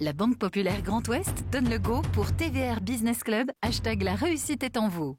La Banque Populaire Grand Ouest donne le go pour TVR Business Club, hashtag la réussite est en vous.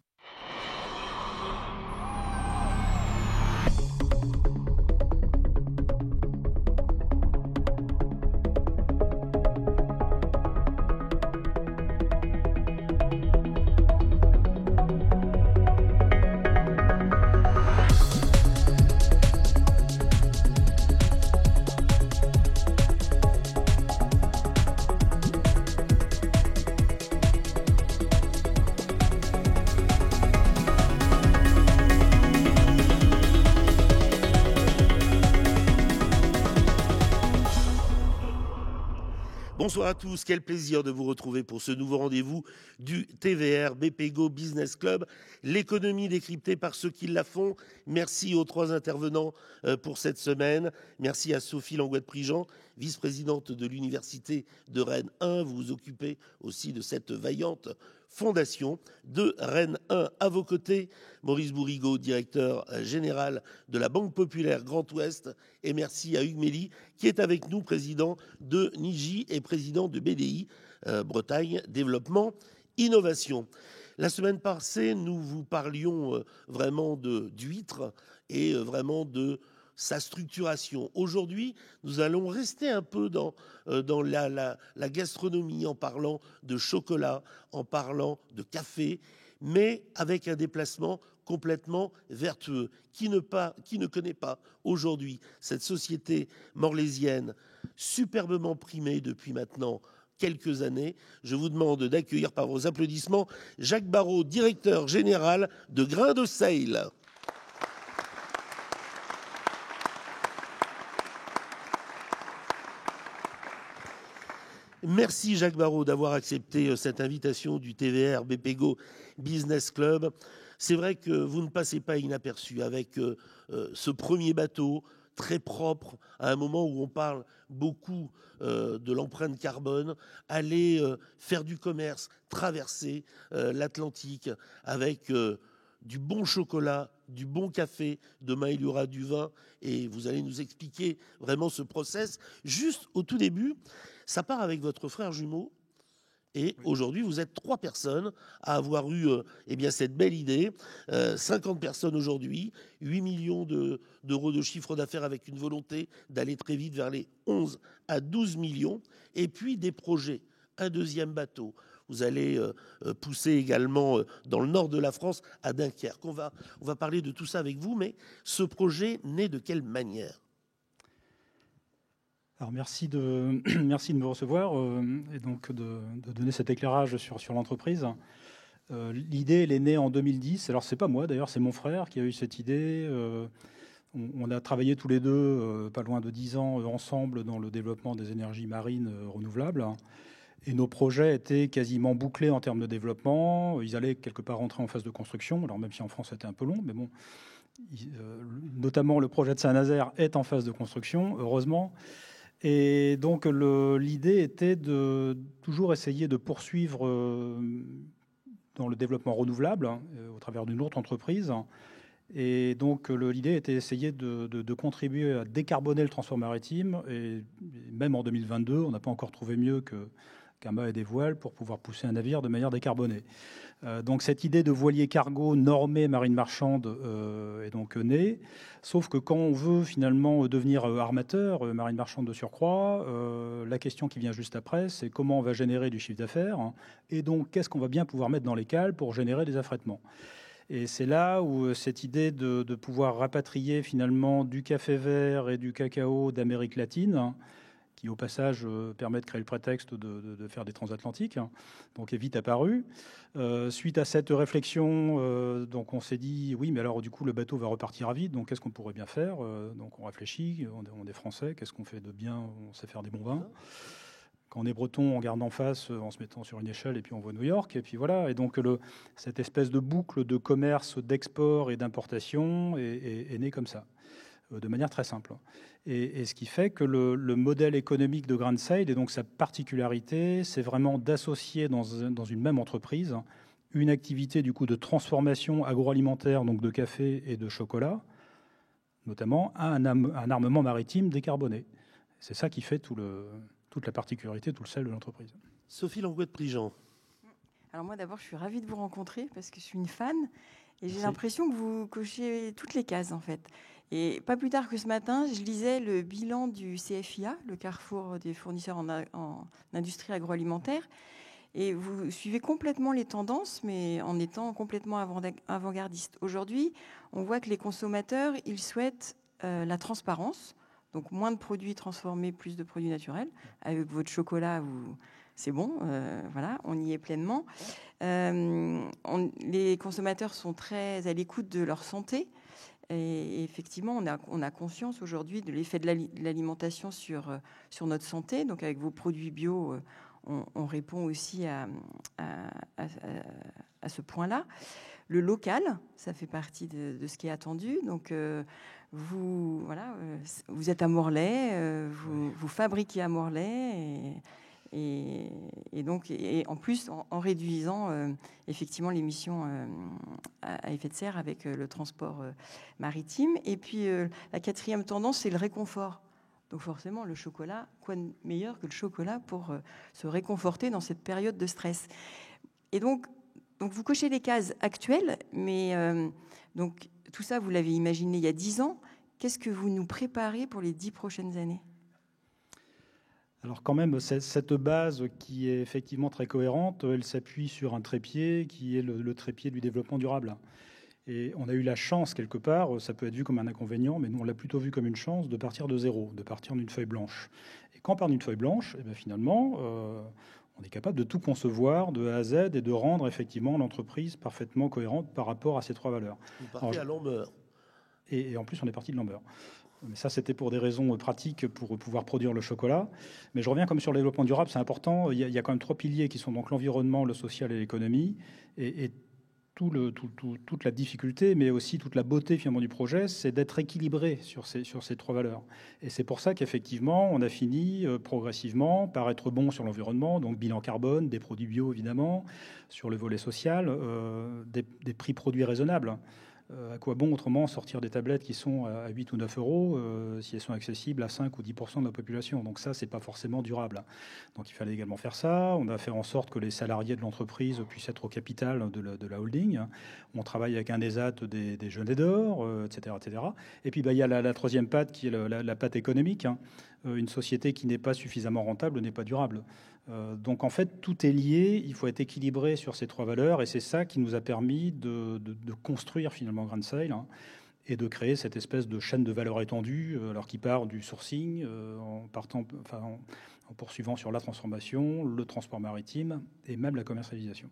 Bonsoir à tous, quel plaisir de vous retrouver pour ce nouveau rendez-vous du TVR BPGO Business Club, l'économie décryptée par ceux qui la font. Merci aux trois intervenants pour cette semaine. Merci à Sophie Langouette-Prigent, vice-présidente de l'Université de Rennes 1. Vous vous occupez aussi de cette vaillante fondation de Rennes 1. À vos côtés, Maurice Bourrigaud, directeur général de la Banque Populaire Grand Ouest. Et merci à Hugues Mély, qui est avec nous, président de Niji et président de BDI, Bretagne Développement Innovation. La semaine passée, nous vous parlions vraiment d'huîtres et vraiment de sa structuration. Aujourd'hui, nous allons rester un peu dans la gastronomie en parlant de chocolat, en parlant de café, mais avec un déplacement complètement vertueux. Qui ne connaît pas aujourd'hui cette société morlaisienne superbement primée depuis maintenant quelques années? Je vous demande d'accueillir par vos applaudissements Jacques Barraud, directeur général de Grains de Sale. Merci Jacques Barraud d'avoir accepté cette invitation du TVR BPGO Business Club. C'est vrai que vous ne passez pas inaperçu avec ce premier bateau très propre, à un moment où on parle beaucoup de l'empreinte carbone, aller faire du commerce, traverser l'Atlantique avec du bon chocolat, du bon café. Demain, il y aura du vin et vous allez nous expliquer vraiment ce process. Juste au tout début, ça part avec votre frère jumeau. Et aujourd'hui, vous êtes 3 personnes à avoir eu cette belle idée. 50 personnes aujourd'hui, 8 millions d'euros de chiffre d'affaires avec une volonté d'aller très vite vers les 11 à 12 millions. Et puis des projets, un deuxième bateau. Vous allez pousser également dans le nord de la France, à Dunkerque. On va parler de tout ça avec vous, mais ce projet naît de quelle manière ? Alors merci de me recevoir et donc de donner cet éclairage sur l'entreprise. L'idée, elle est née en 2010. Alors c'est pas moi d'ailleurs, c'est mon frère qui a eu cette idée. On a travaillé tous les deux pas loin de 10 ans ensemble dans le développement des énergies marines renouvelables. Et nos projets étaient quasiment bouclés en termes de développement. Ils allaient quelque part rentrer en phase de construction. Alors même si en France c'était un peu long, mais bon, notamment le projet de Saint-Nazaire est en phase de construction, heureusement. Et donc l'idée était de toujours essayer de poursuivre dans le développement renouvelable au travers d'une autre entreprise. Et donc l'idée était d'essayer de contribuer à décarboner le transport maritime. Et même en 2022, on n'a pas encore trouvé mieux qu'un mât et des voiles pour pouvoir pousser un navire de manière décarbonée. Donc cette idée de voilier cargo normé marine marchande est donc née. Sauf que quand on veut finalement devenir armateur, marine marchande de surcroît, la question qui vient juste après, c'est comment on va générer du chiffre d'affaires et donc qu'est-ce qu'on va bien pouvoir mettre dans les cales pour générer des affrètements. Et c'est là où cette idée de pouvoir rapatrier finalement du café vert et du cacao d'Amérique latine, qui au passage permet de créer le prétexte de faire des transatlantiques, donc est vite apparu. Suite à cette réflexion, donc on s'est dit, oui, mais alors du coup le bateau va repartir à vide, donc qu'est-ce qu'on pourrait bien faire? Donc on réfléchit, on est français, qu'est-ce qu'on fait de bien? On sait faire des bons vins. Quand on est breton, on garde en face en se mettant sur une échelle et puis on voit New York. Et puis voilà. Et donc cette espèce de boucle de commerce, d'export et d'importation est née comme ça, de manière très simple. Et ce qui fait que le modèle économique de Grains de Sale, et donc sa particularité, c'est vraiment d'associer dans une même entreprise une activité du coup de transformation agroalimentaire, donc de café et de chocolat, notamment à un armement maritime décarboné. C'est ça qui fait tout toute la particularité, tout le sel de l'entreprise. Sophie Langouette-Prigent. Alors moi d'abord, je suis ravie de vous rencontrer parce que je suis une fan et j'ai l'impression que vous cochez toutes les cases en fait. Et pas plus tard que ce matin, je lisais le bilan du CFIA, le Carrefour des fournisseurs en industrie agroalimentaire. Et vous suivez complètement les tendances, mais en étant complètement avant-gardiste. Aujourd'hui, on voit que les consommateurs, ils souhaitent la transparence, donc moins de produits transformés, plus de produits naturels. Avec votre chocolat, c'est bon, voilà, on y est pleinement. Les consommateurs sont très à l'écoute de leur santé. Et effectivement, on a conscience aujourd'hui de l'effet de l'alimentation sur notre santé. Donc avec vos produits bio, on répond aussi à ce point-là. Le local, ça fait partie de ce qui est attendu. Donc vous êtes à Morlaix, vous fabriquez à Morlaix et donc en plus en réduisant effectivement l'émission à effet de serre avec le transport maritime. Et puis la quatrième tendance, c'est le réconfort. Donc forcément, le chocolat, quoi de meilleur que le chocolat pour se réconforter dans cette période de stress. Et donc vous cochez les cases actuelles, mais donc tout ça, vous l'avez imaginé il y a 10 ans. Qu'est-ce que vous nous préparez pour les 10 prochaines années ? Alors quand même, cette base qui est effectivement très cohérente, elle s'appuie sur un trépied qui est le trépied du développement durable. Et on a eu la chance quelque part, ça peut être vu comme un inconvénient, mais nous on l'a plutôt vu comme une chance de partir de zéro, de partir d'une feuille blanche. Et quand on part d'une feuille blanche, et bien finalement, on est capable de tout concevoir de A à Z et de rendre effectivement l'entreprise parfaitement cohérente par rapport à ces 3 valeurs. Vous partez à l'embeur. Et en plus, on est parti de l'embeur. Mais ça, c'était pour des raisons pratiques pour pouvoir produire le chocolat. Mais je reviens comme sur le développement durable, c'est important. Il y a quand même 3 piliers qui sont donc l'environnement, le social et l'économie. Et toute la difficulté, mais aussi toute la beauté finalement du projet, c'est d'être équilibré sur ces 3 valeurs. Et c'est pour ça qu'effectivement, on a fini progressivement par être bon sur l'environnement, donc bilan carbone, des produits bio évidemment, sur le volet social, des prix produits raisonnables. À quoi bon autrement sortir des tablettes qui sont à 8 ou 9 euros si elles sont accessibles à 5 ou 10% de la population. Donc ça, c'est pas forcément durable. Donc il fallait également faire ça. On a fait en sorte que les salariés de l'entreprise puissent être au capital de la holding. On travaille avec un ESAT des jeunes aideurs, etc., etc. Et puis il y a la troisième patte qui est la patte économique. Une société qui n'est pas suffisamment rentable n'est pas durable. Donc en fait, tout est lié, il faut être équilibré sur ces 3 valeurs et c'est ça qui nous a permis de construire finalement GrainSale et de créer cette espèce de chaîne de valeur étendue, alors qui part du sourcing en poursuivant sur la transformation, le transport maritime et même la commercialisation.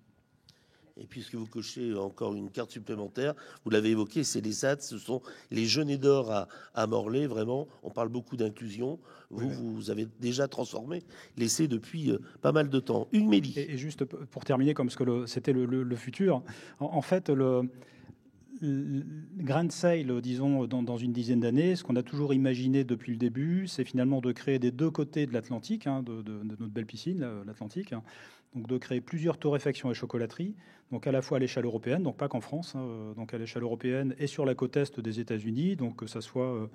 Et puisque vous cochez encore une carte supplémentaire, vous l'avez évoqué, c'est les SAT, ce sont les jeunes aideurs à Morlaix, vraiment, on parle beaucoup d'inclusion. Vous avez déjà transformé l'essai depuis pas mal de temps. Une Mélie. Et juste pour terminer, comme ce que c'était le futur, en fait, le GrainSale, disons, dans une dizaine d'années, ce qu'on a toujours imaginé depuis le début, c'est finalement de créer des 2 côtés de l'Atlantique, de notre belle piscine, l'Atlantique, donc de créer plusieurs torréfactions et chocolateries, donc à la fois à l'échelle européenne, donc pas qu'en France, donc à l'échelle européenne et sur la côte est des États-Unis, donc que ça soit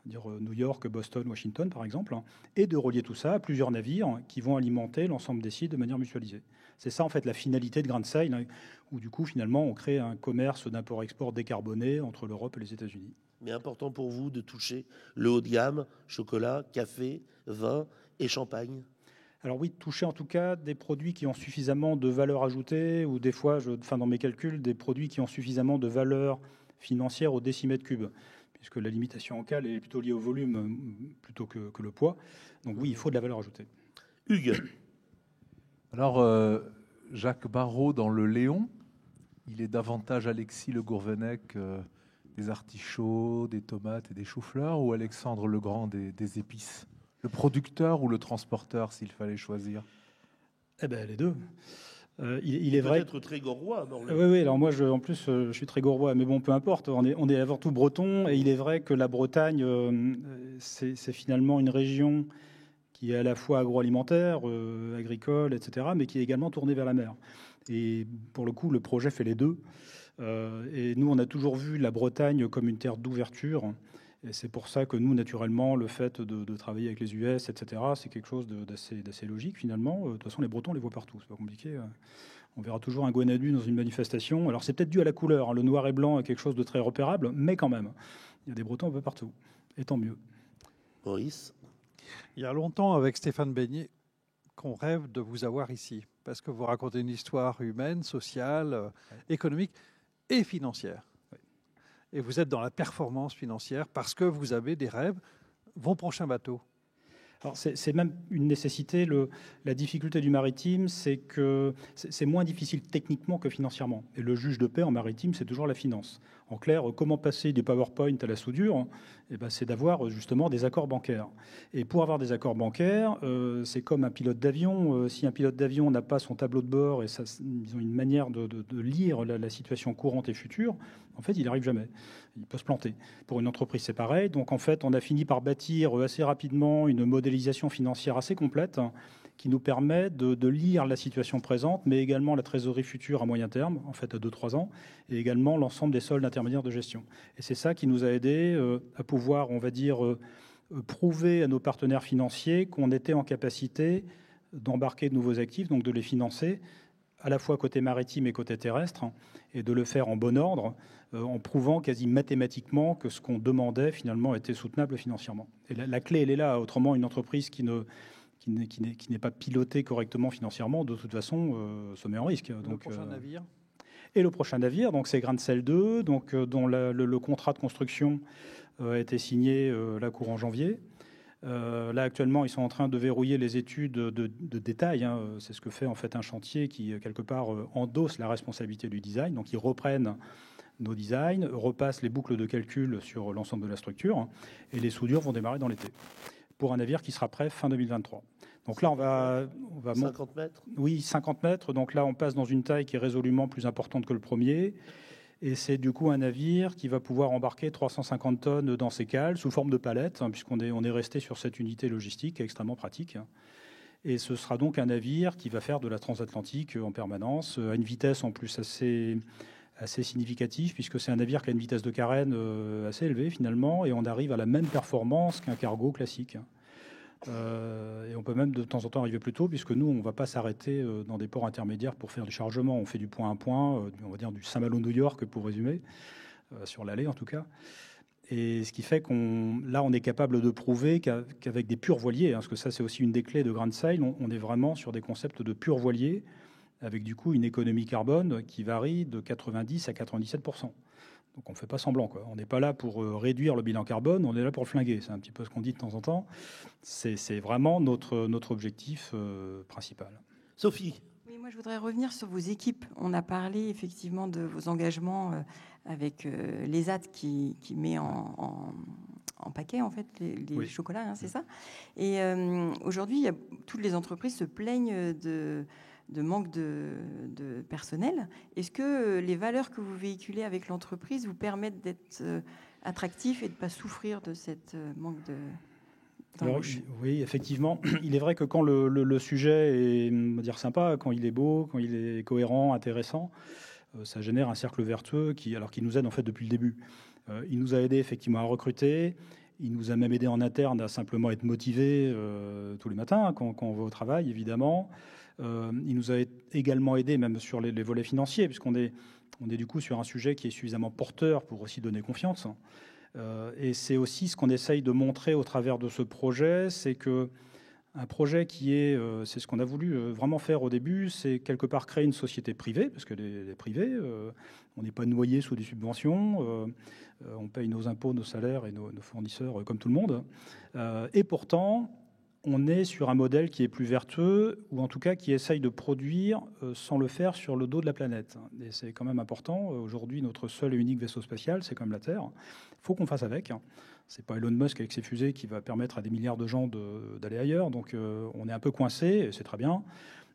New York, Boston, Washington par exemple, et de relier tout ça à plusieurs navires qui vont alimenter l'ensemble des sites de manière mutualisée. C'est ça en fait la finalité de GrainSale, où du coup finalement on crée un commerce d'import-export décarboné entre l'Europe et les États-Unis. Mais important pour vous de toucher le haut de gamme, chocolat, café, vin et champagne. Alors oui, toucher en tout cas des produits qui ont suffisamment de valeur ajoutée, ou des fois, dans mes calculs, des produits qui ont suffisamment de valeur financière au décimètre cube, puisque la limitation en cale est plutôt liée au volume plutôt que le poids. Donc oui, il faut de la valeur ajoutée. Hugues. Alors, Jacques Barrault dans Le Léon, il est davantage Alexis Le Gourvenec des artichauts, des tomates et des choux-fleurs, ou Alexandre Legrand des épices? Le producteur ou le transporteur, s'il fallait choisir? Eh bien, les deux. Il est vrai. Peut-être Trégorois. Oui, alors moi, en plus, je suis Trégorois, mais bon, peu importe. On est avant tout breton, et il est vrai que la Bretagne, c'est finalement une région qui est à la fois agroalimentaire, agricole, etc., mais qui est également tournée vers la mer. Et pour le coup, le projet fait les deux. Et nous, on a toujours vu la Bretagne comme une terre d'ouverture Et c'est pour ça que nous, naturellement, le fait de travailler avec les US, etc., c'est quelque chose d'assez logique, finalement. De toute façon, les Bretons, on les voit partout, c'est pas compliqué. On verra toujours un Gwenadu dans une manifestation. Alors, c'est peut-être dû à la couleur. Le noir et blanc est quelque chose de très repérable, mais quand même, il y a des Bretons un peu partout. Et tant mieux. Maurice? Il y a longtemps, avec Stéphane Beignet, qu'on rêve de vous avoir ici, parce que vous racontez une histoire humaine, sociale, économique et financière. Et vous êtes dans la performance financière parce que vous avez des rêves. Vos prochains bateaux. Alors c'est même une nécessité. La difficulté du maritime, c'est que c'est moins difficile techniquement que financièrement. Et le juge de paix en maritime, c'est toujours la finance. En clair, comment passer des PowerPoint à la soudure, c'est d'avoir justement des accords bancaires. Et pour avoir des accords bancaires, c'est comme un pilote d'avion. Si un pilote d'avion n'a pas son tableau de bord et ils ont une manière de lire la situation courante et future, en fait, il n'arrive jamais. Il peut se planter. Pour une entreprise, c'est pareil. Donc, en fait, on a fini par bâtir assez rapidement une modélisation financière assez complète qui nous permet de lire la situation présente, mais également la trésorerie future à moyen terme, en fait à 2-3 ans, et également l'ensemble des soldes intermédiaires de gestion. Et c'est ça qui nous a aidé à pouvoir, on va dire, prouver à nos partenaires financiers qu'on était en capacité d'embarquer de nouveaux actifs, donc de les financer, à la fois côté maritime et côté terrestre, et de le faire en bon ordre, en prouvant quasi mathématiquement que ce qu'on demandait finalement était soutenable financièrement. Et la clé, elle est là. Autrement, une entreprise qui n'est pas pilotée correctement financièrement, de toute façon, se met en risque. Donc, le prochain navire. Et le prochain navire, donc c'est Grancel 2, donc, dont le contrat de construction a été signé là courant janvier. Là, actuellement, ils sont en train de verrouiller les études de détail. C'est ce que fait en fait un chantier qui, quelque part, endosse la responsabilité du design. Donc, ils reprennent nos designs, repassent les boucles de calcul sur l'ensemble de la structure, et les soudures vont démarrer dans l'été, pour un navire qui sera prêt fin 2023. Donc là, on va 50 mètres. Oui, 50 mètres. Donc là, on passe dans une taille qui est résolument plus importante que le premier. Et c'est du coup un navire qui va pouvoir embarquer 350 tonnes dans ses cales sous forme de palettes, puisqu'on est resté sur cette unité logistique extrêmement pratique. Et ce sera donc un navire qui va faire de la transatlantique en permanence, à une vitesse en plus assez significative, puisque c'est un navire qui a une vitesse de carène assez élevée finalement, et on arrive à la même performance qu'un cargo classique. Et on peut même de temps en temps arriver plus tôt, puisque nous, on ne va pas s'arrêter dans des ports intermédiaires pour faire du chargement. On fait du point à point, on va dire du Saint-Malo-New York pour résumer, sur l'allée en tout cas. Et ce qui fait on est capable de prouver qu'avec des purs voiliers, parce que ça c'est aussi une des clés de Grand Sail, on est vraiment sur des concepts de purs voiliers, avec du coup une économie carbone qui varie de 90 à 97%. Donc on ne fait pas semblant, quoi. On n'est pas là pour réduire le bilan carbone, on est là pour le flinguer. C'est un petit peu ce qu'on dit de temps en temps. C'est vraiment notre objectif principal. Sophie? Oui, moi je voudrais revenir sur vos équipes. On a parlé effectivement de vos engagements avec l'ESAT qui met en paquet en fait les chocolats, c'est ça. Et aujourd'hui, toutes les entreprises se plaignent de manque de personnel. Est-ce que les valeurs que vous véhiculez avec l'entreprise vous permettent d'être attractif et de ne pas souffrir de cette manque d'embauche? Oui, effectivement. Il est vrai que quand le sujet est, on va dire, sympa, quand il est beau, quand il est cohérent, intéressant, ça génère un cercle vertueux qui nous aide en fait depuis le début. Il nous a aidé effectivement à recruter. Il nous a même aidé en interne à simplement être motivé tous les matins quand on va au travail, évidemment. Il nous a également aidé même sur les volets financiers, puisqu'on est du coup sur un sujet qui est suffisamment porteur pour aussi donner confiance. Et c'est aussi ce qu'on essaye de montrer au travers de ce projet, c'est que un projet qui est, c'est ce qu'on a voulu vraiment faire au début, c'est quelque part créer une société privée, parce que les privés, on n'est pas noyé sous des subventions, on paye nos impôts, nos salaires et nos fournisseurs comme tout le monde. Et pourtant, on est sur un modèle qui est plus vertueux, ou en tout cas qui essaye de produire sans le faire sur le dos de la planète. Et c'est quand même important. Aujourd'hui, notre seul et unique vaisseau spatial, c'est quand même la Terre. Il faut qu'on fasse avec. C'est pas Elon Musk avec ses fusées qui va permettre à des milliards de gens d'aller ailleurs. Donc on est un peu coincé, et c'est très bien.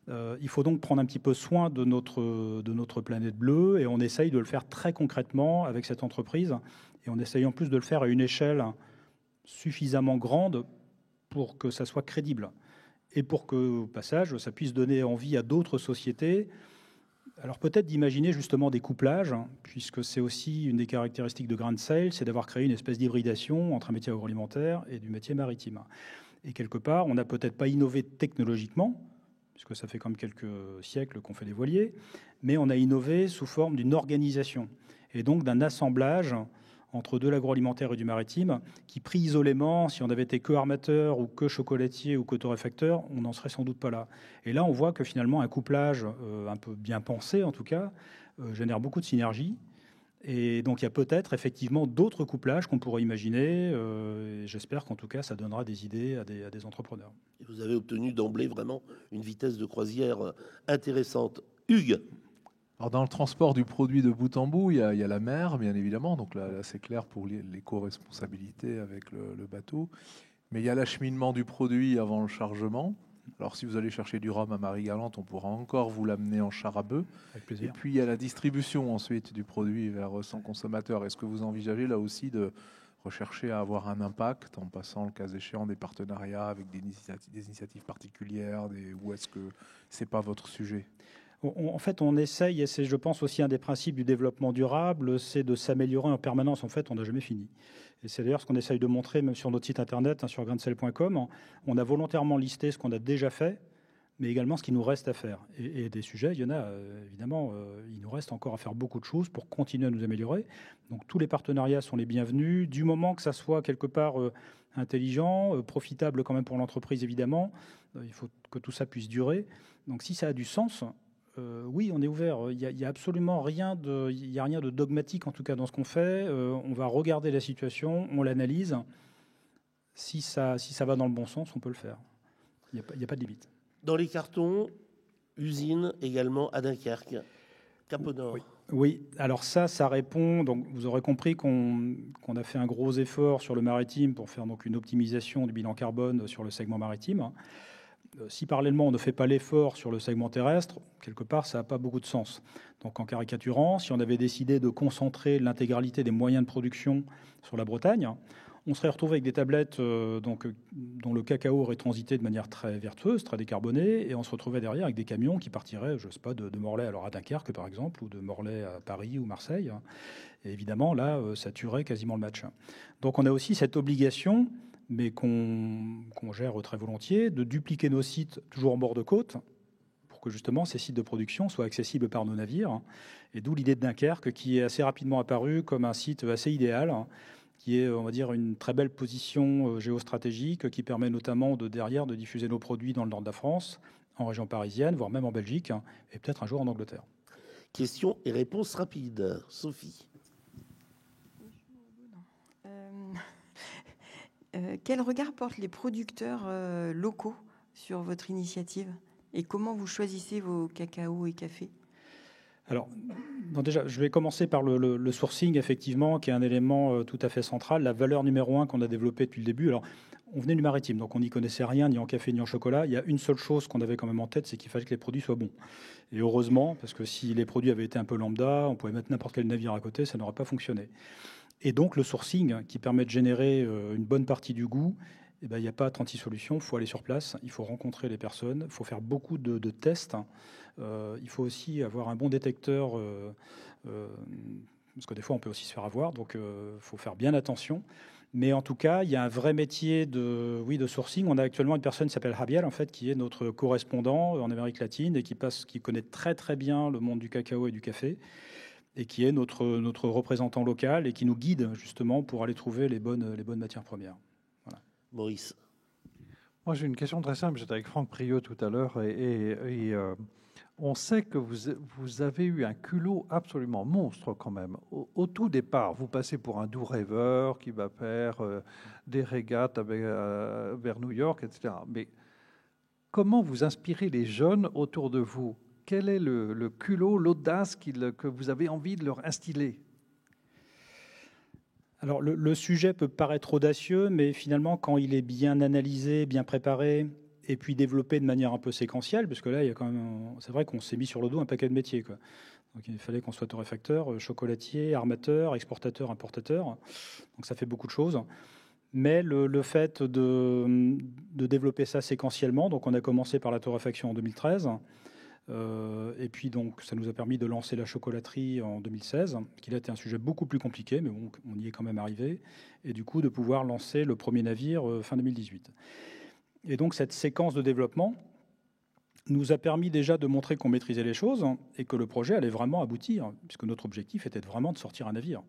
Il faut donc prendre un petit peu soin de notre planète bleue, et on essaye de le faire très concrètement avec cette entreprise. Et on essaye en plus de le faire à une échelle suffisamment grande pour que ça soit crédible et pour que, au passage, ça puisse donner envie à d'autres sociétés Alors peut-être d'imaginer justement des couplages, puisque c'est aussi une des caractéristiques de Grain Sail, c'est d'avoir créé une espèce d'hybridation entre un métier agroalimentaire et du métier maritime. Et quelque part, on n'a peut-être pas innové technologiquement, puisque ça fait comme quelques siècles qu'on fait des voiliers, mais on a innové sous forme d'une organisation, et donc d'un assemblage entre de l'agroalimentaire et du maritime, qui pris isolément, si on avait été que armateur ou que chocolatier ou que torréfacteur, on n'en serait sans doute pas là. Et là, on voit que finalement, un couplage un peu bien pensé, en tout cas, génère beaucoup de synergie. Et donc, il y a peut-être effectivement d'autres couplages qu'on pourrait imaginer. Et j'espère qu'en tout cas, ça donnera des idées à des entrepreneurs. Et vous avez obtenu d'emblée vraiment une vitesse de croisière intéressante. Hugues. Alors dans le transport du produit de bout en bout, il y a la mer, bien évidemment. Donc là c'est clair pour l'éco-responsabilité avec le bateau. Mais il y a l'acheminement du produit avant le chargement. Alors si vous allez chercher du rhum à Marie-Galante, on pourra encore vous l'amener en char à bœuf. Avec plaisir. Et puis il y a la distribution ensuite du produit vers son consommateur. Est-ce que vous envisagez là aussi de rechercher à avoir un impact en passant, le cas échéant, des partenariats avec des initiatives particulières, ou est-ce que c'est pas votre sujet ? En fait, on essaye, et c'est, je pense, aussi un des principes du développement durable, c'est de s'améliorer en permanence. En fait, on n'a jamais fini. Et c'est d'ailleurs ce qu'on essaye de montrer, même sur notre site internet, sur graindesail.com. On a volontairement listé ce qu'on a déjà fait, mais également ce qu'il nous reste à faire. Et des sujets, il y en a, évidemment, il nous reste encore à faire beaucoup de choses pour continuer à nous améliorer. Donc tous les partenariats sont les bienvenus, du moment que ça soit quelque part intelligent, profitable quand même pour l'entreprise, évidemment. Il faut que tout ça puisse durer. Donc si ça a du sens... oui, on est ouvert. Il y a absolument rien de dogmatique, en tout cas, dans ce qu'on fait. On va regarder la situation, on l'analyse. Si ça va dans le bon sens, on peut le faire. Il n'y a pas de limite. Dans les cartons, usine également à Dunkerque, Cap au Nord. Oui, alors ça répond. Donc, vous aurez compris qu'on a fait un gros effort sur le maritime pour faire donc une optimisation du bilan carbone sur le segment maritime. Si parallèlement on ne fait pas l'effort sur le segment terrestre, quelque part ça n'a pas beaucoup de sens. Donc en caricaturant, si on avait décidé de concentrer l'intégralité des moyens de production sur la Bretagne, on serait retrouvé avec des tablettes dont le cacao aurait transité de manière très vertueuse, très décarbonée, et on se retrouvait derrière avec des camions qui partiraient, je ne sais pas, de Morlaix alors à Dunkerque par exemple, ou de Morlaix à Paris ou Marseille. Et évidemment là, ça tuerait quasiment le match. Donc on a aussi cette obligation, mais qu'on gère très volontiers, de dupliquer nos sites toujours en bord de côte, pour que justement ces sites de production soient accessibles par nos navires. Et d'où l'idée de Dunkerque, qui est assez rapidement apparue comme un site assez idéal, qui est, on va dire, une très belle position géostratégique, qui permet notamment derrière de diffuser nos produits dans le nord de la France, en région parisienne, voire même en Belgique, et peut-être un jour en Angleterre. Questions et réponses rapides. Sophie. Quel regard portent les producteurs locaux sur votre initiative et comment vous choisissez vos cacao et cafés ? Alors, déjà, je vais commencer par le sourcing, effectivement, qui est un élément tout à fait central, la valeur numéro 1 qu'on a développée depuis le début. Alors, on venait du maritime, donc on n'y connaissait rien, ni en café, ni en chocolat. Il y a une seule chose qu'on avait quand même en tête, c'est qu'il fallait que les produits soient bons. Et heureusement, parce que si les produits avaient été un peu lambda, on pouvait mettre n'importe quel navire à côté, ça n'aurait pas fonctionné. Et donc, le sourcing, qui permet de générer une bonne partie du goût, il n'y a pas 36 solutions, il faut aller sur place, il faut rencontrer les personnes, il faut faire beaucoup de tests. Il faut aussi avoir un bon détecteur, parce que des fois, on peut aussi se faire avoir, donc il faut faire bien attention. Mais en tout cas, il y a un vrai métier de sourcing. On a actuellement une personne qui s'appelle Javier, en fait, qui est notre correspondant en Amérique latine et qui connaît très très bien le monde du cacao et du café, et qui est notre représentant local et qui nous guide justement pour aller trouver les bonnes matières premières. Voilà. Maurice. Moi, j'ai une question très simple. J'étais avec Franck Priot tout à l'heure et on sait que vous avez eu un culot absolument monstre quand même. Au tout départ, vous passez pour un doux rêveur qui va faire des régates vers New York, etc. Mais comment vous inspirez les jeunes autour de vous ? Quel est le culot, l'audace que vous avez envie de leur instiller ? Alors, le sujet peut paraître audacieux, mais finalement, quand il est bien analysé, bien préparé, et puis développé de manière un peu séquentielle, parce que là, il y a quand même, c'est vrai qu'on s'est mis sur le dos un paquet de métiers, quoi. Donc, il fallait qu'on soit torréfacteur, chocolatier, armateur, exportateur, importateur. Donc, ça fait beaucoup de choses. Mais le fait de développer ça séquentiellement, donc on a commencé par la torréfaction en 2013. Et puis donc, ça nous a permis de lancer la chocolaterie en 2016, qui a été un sujet beaucoup plus compliqué, mais bon, on y est quand même arrivé. Et du coup, de pouvoir lancer le premier navire fin 2018. Et donc, cette séquence de développement nous a permis déjà de montrer qu'on maîtrisait les choses et que le projet allait vraiment aboutir, puisque notre objectif était vraiment de sortir un navire.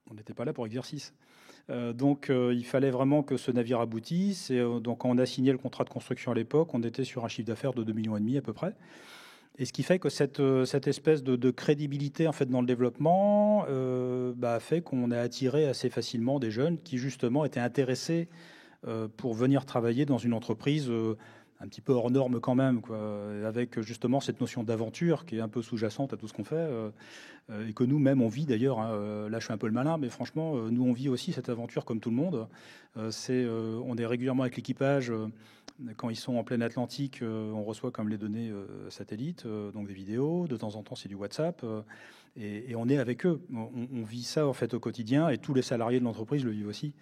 On n'était pas là pour exercice. Donc, il fallait vraiment que ce navire aboutisse. Et donc, quand on a signé le contrat de construction à l'époque, on était sur un chiffre d'affaires de 2,5 millions à peu près. Et ce qui fait que cette espèce de crédibilité en fait, dans le développement a fait qu'on a attiré assez facilement des jeunes qui, justement, étaient intéressés pour venir travailler dans une entreprise un petit peu hors norme quand même, quoi, avec justement cette notion d'aventure qui est un peu sous-jacente à tout ce qu'on fait, et que nous-mêmes on vit d'ailleurs. Là, je suis un peu le malin, mais franchement, nous on vit aussi cette aventure comme tout le monde. On est régulièrement avec l'équipage. Quand ils sont en pleine Atlantique, on reçoit comme les données satellites, donc des vidéos. De temps en temps, c'est du WhatsApp, et on est avec eux. On vit ça en fait au quotidien, et tous les salariés de l'entreprise le vivent aussi.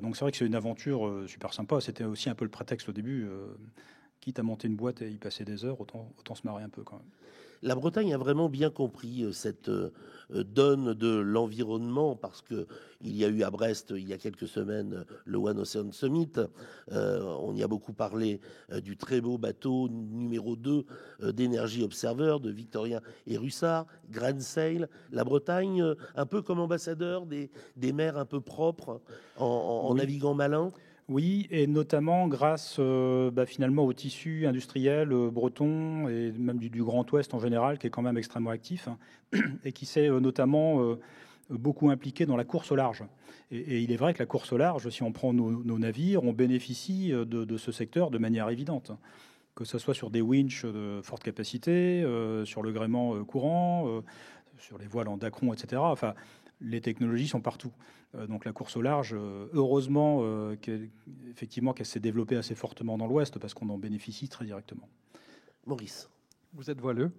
Donc c'est vrai que c'est une aventure super sympa. C'était aussi un peu le prétexte au début. Quitte à monter une boîte et y passer des heures, autant se marrer un peu quand même. La Bretagne a vraiment bien compris cette donne de l'environnement, parce qu'il y a eu à Brest, il y a quelques semaines, le One Ocean Summit. On y a beaucoup parlé du très beau bateau numéro 2 d'Energy Observer, de Victorien et Russard, Grand Sail. La Bretagne, un peu comme ambassadeur des mers un peu propres, en naviguant malin. Oui, et notamment grâce finalement au tissu industriel breton et même du Grand Ouest en général, qui est quand même extrêmement actif, et qui s'est notamment beaucoup impliqué dans la course au large. Et il est vrai que la course au large, si on prend nos navires, on bénéficie de ce secteur de manière évidente, que ce soit sur des winches de forte capacité, sur le gréement courant, sur les voiles en dacron, etc. Enfin, les technologies sont partout. Donc la course au large, heureusement qu'elle s'est développée assez fortement dans l'Ouest, parce qu'on en bénéficie très directement. Maurice. Vous êtes voileux?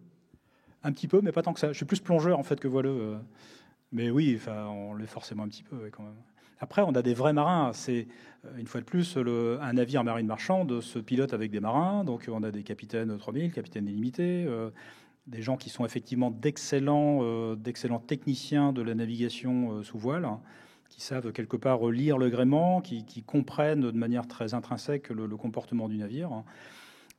Un petit peu, mais pas tant que ça. Je suis plus plongeur en fait que voileux. Mais oui, on l'est forcément un petit peu quand même. Après, on a des vrais marins. C'est, une fois de plus, un navire marine marchande se pilote avec des marins. Donc on a des capitaines 3000, capitaines illimités, des gens qui sont effectivement d'excellents techniciens de la navigation sous voile, qui savent quelque part lire le gréement, qui comprennent de manière très intrinsèque le comportement du navire.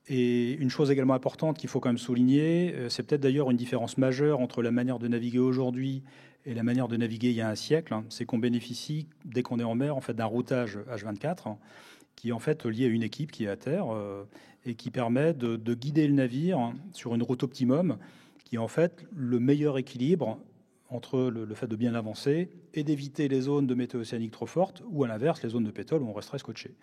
Et une chose également importante qu'il faut quand même souligner, c'est peut-être d'ailleurs une différence majeure entre la manière de naviguer aujourd'hui et la manière de naviguer il y a un siècle, c'est qu'on bénéficie, dès qu'on est en mer, en fait, d'un routage H24, qui est en fait lié à une équipe qui est à terre, et qui permet de guider le navire sur une route optimum, qui est en fait le meilleur équilibre entre le fait de bien avancer et d'éviter les zones de météo océanique trop fortes, ou à l'inverse, les zones de pétrole où on resterait scotché.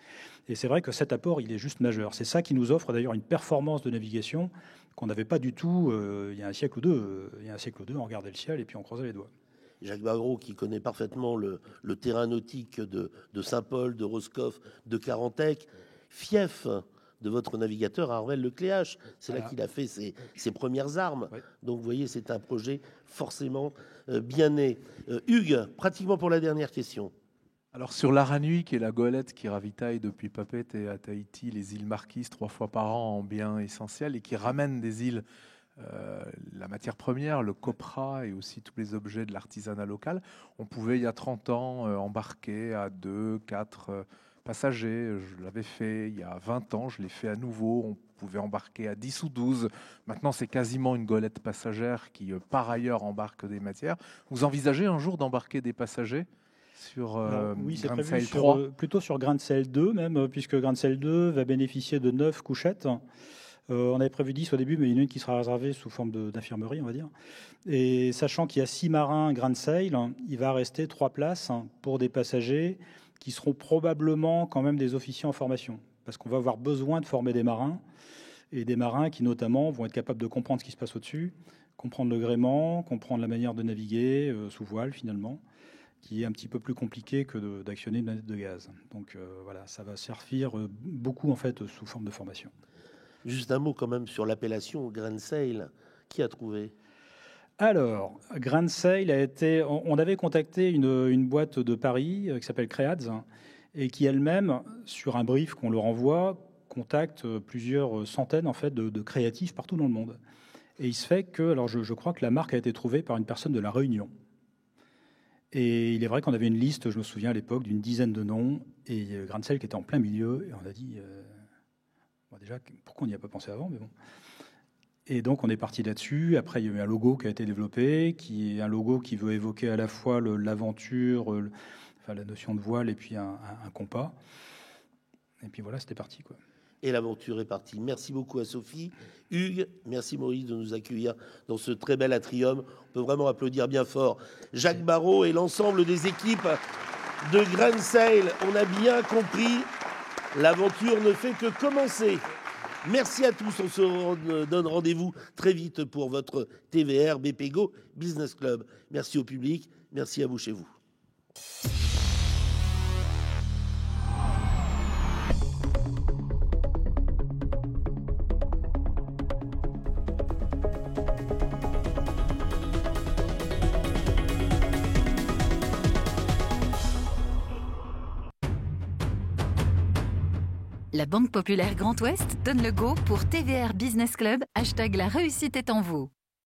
Et c'est vrai que cet apport, il est juste majeur. C'est ça qui nous offre d'ailleurs une performance de navigation qu'on n'avait pas du tout il y a un siècle ou deux. Il y a un siècle ou deux, on regardait le ciel et puis on croisait les doigts. Jacques Barrault, qui connaît parfaitement le terrain nautique de Saint-Paul, de Roscoff, de Carantec, fief de votre navigateur Armel Lecléache. C'est là qu'il a fait ses premières armes. Oui. Donc, vous voyez, c'est un projet forcément bien né. Hugues, pratiquement pour la dernière question. Alors, sur l'Aranui, qui est la golette qui ravitaille depuis Papeete et à Tahiti les îles Marquises 3 fois par an en biens essentiels et qui ramène des îles la matière première, le copra et aussi tous les objets de l'artisanat local. On pouvait, il y a 30 ans, embarquer à 2, 4 passagers. Je l'avais fait il y a 20 ans, je l'ai fait à nouveau. On pouvait embarquer à 10 ou 12. Maintenant, c'est quasiment une golette passagère qui, par ailleurs, embarque des matières. Vous envisagez un jour d'embarquer des passagers sur oui, c'est Grand prévu Sail 3 plutôt sur Grand Sail 2 même, puisque Grand Sail 2 va bénéficier de 9 couchettes. On avait prévu 10 au début, mais il y en a une qui sera réservée sous forme d'infirmerie, on va dire. Et sachant qu'il y a 6 marins Grand Sail, il va rester 3 places pour des passagers qui seront probablement quand même des officiers en formation. Parce qu'on va avoir besoin de former des marins, et des marins qui notamment vont être capables de comprendre ce qui se passe au-dessus, comprendre le gréement, comprendre la manière de naviguer sous voile finalement, qui est un petit peu plus compliqué que d'actionner une manette de gaz. Donc voilà, ça va servir beaucoup en fait sous forme de formation. Juste un mot quand même sur l'appellation Grand Sail. Qui a trouvé ? Alors, Grand Sail a été... On avait contacté une boîte de Paris qui s'appelle Creads et qui elle-même, sur un brief qu'on leur envoie, contacte plusieurs centaines en fait, de créatifs partout dans le monde. Et il se fait que, alors je crois que la marque a été trouvée par une personne de La Réunion. Et il est vrai qu'on avait une liste, je me souviens à l'époque, d'une dizaine de noms, et Grain de Sel qui était en plein milieu, et on a dit, bon, déjà, pourquoi on n'y a pas pensé avant, mais bon. Et donc on est parti là-dessus. Après, il y a eu un logo qui a été développé, qui est un logo qui veut évoquer à la fois l'aventure, enfin, la notion de voile, et puis un compas. Et puis voilà, c'était parti, quoi. Et l'aventure est partie. Merci beaucoup à Sophie. Hugues, merci Maurice de nous accueillir dans ce très bel atrium. On peut vraiment applaudir bien fort Jacques Barrault et l'ensemble des équipes de Grain de Sel. On a bien compris, l'aventure ne fait que commencer. Merci à tous. On se donne rendez-vous très vite pour votre TVR BPGO Business Club. Merci au public. Merci à vous chez vous. La Banque Populaire Grand Ouest donne le go pour TVR Business Club, #la réussite est en vous.